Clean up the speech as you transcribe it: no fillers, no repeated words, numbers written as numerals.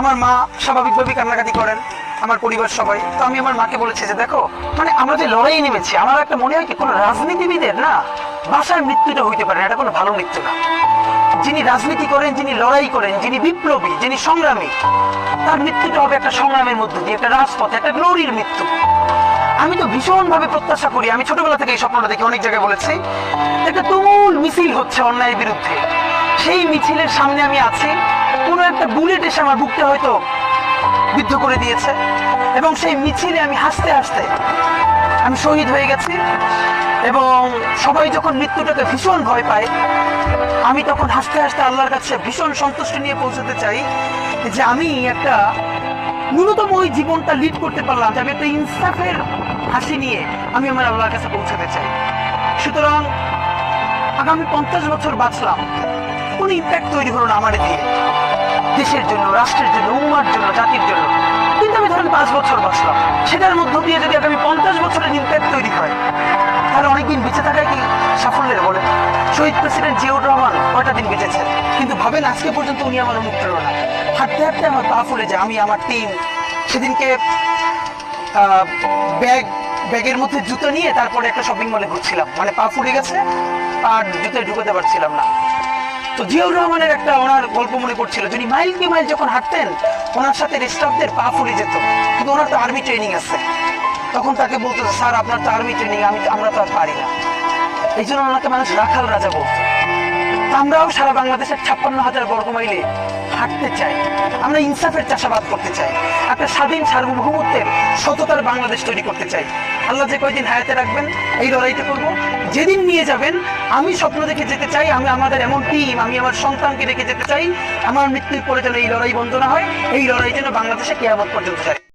আমার মা স্বাভাবিকভাবেই কান্নাকাটি করেন, আমার পরিবার সবাই। তো আমি আমার মাকে বলেছি যে দেখো, মানে আমরা যে লড়াই নেমেছি, আমার একটা মনে হয় কি কোনো রাজনীতিবিদের না বাসায় মৃত্যুটা হইতে পারে না, এটা কোনো ভালো মৃত্যু না। যিনি রাজনীতি করেন, যিনি লড়াই করেন, যিনি বিপ্লবী, যিনি সংগ্রামী, তার মৃত্যুটা হবে একটা সংগ্রামের মধ্যে দিয়ে, একটা রাজপথে, একটা গ্লোরির মৃত্যু। আমি তো ভীষণ ভাবে প্রত্যাশা করি, আমি ছোটবেলা থেকে এই স্বপ্নটা দেখি, অনেক জায়গায় বলেছি, একটা তুমুল মিছিল হচ্ছে অন্যায়ের বিরুদ্ধে, সেই মিছিলের সামনে আমি আছি, কোনো একটা বুলেট এসে আমার বুকটা হয়তো বিদ্ধ করে দিয়েছে, এবং সেই মিছিলে আমি হাসতে হাসতে আমি শহীদ হয়ে গেছি। এবং সবাই যখন মৃত্যুটাকে ভীষণ ভয় পায়, আমি তখন হাসতে হাসতে আল্লাহর কাছে ভীষণ সন্তুষ্টি নিয়ে পৌঁছতে চাই যে আমি একটা ন্যূনতম ওই জীবনটা লিড করতে পারলাম, যে আমি একটা ইনসাফের হাসি নিয়ে আমি আমার আল্লাহর কাছে পৌঁছতে চাই। সুতরাং আগামী 50 বছর বাঁচলাম, কোনো ইম্প্যাক্ট তৈরি হলো না আমার দিয়ে, দেশের জন্য, রাষ্ট্রের জন্য, উম্মার জন্য, জাতির জন্য। কিন্তু আমি ধরেন 5 বছর বাঁচলাম, সেটার মধ্য দিয়ে যদি আগামী 50 বছরের ইম্প্যাক্ট তৈরি হয়, তাহলে অনেকদিন বেঁচে থাকায় কি সাফল্যের বলে? শহীদ প্রেসিডেন্ট জিয়াউর রহমান কয়টা দিন বেঁচেছেন, কিন্তু ভাবেন আজকে পর্যন্ত উনি আমার অনুপ্রেরণা। হাঁটতে হাঁটতে আমার পা ফুলে যায়, আমি, আমার টিম সেদিনকে ব্যাগের মধ্যে জুতো নিয়ে তারপরে একটা শপিং মলে ঘুরছিলাম, মানে পা ফুলে গেছে, আর জুতোয় ঢুকতে পারছিলাম না। তো জিয়াউর রহমানের একটা ওনার গল্প মনে পড়ছিল, যিনি মাইলকে মাইল যখন হাঁটতেন, ওনার সাথে স্টাফদের পা ফুলে যেত, কিন্তু ওনার তো আর্মি ট্রেনিং আছে। তখন তাকে বলতো, স্যার আপনার তো আর্মি ট্রেনিং, আমরা তো আর পারি না। এই জন্য ওনাকে মানুষ রাখাল রাজা বলতো। আমরাও সারা বাংলাদেশের 56,000 বর্গ মাইলে হাঁটতে চাই, আমরা ইনসাফের চাষাবাদ করতে চাই, একটা স্বাধীন সার্বভৌমত্বের সততার বাংলাদেশ তৈরি করতে চাই। আল্লাহ যে কয়দিন হায়াতে রাখবেন এই লড়াইটা করবো। যেদিন নিয়ে যাবেন, আমি স্বপ্ন দেখে যেতে চাই, আমি আমাদের এমন টিম, আমি আমার সন্তানকে রেখে যেতে চাই, আমার মৃত্যুর পরে যেন এই লড়াই বন্ধ না হয়, এই লড়াই যেন বাংলাদেশে কিয়ামত পর্যন্ত যায়।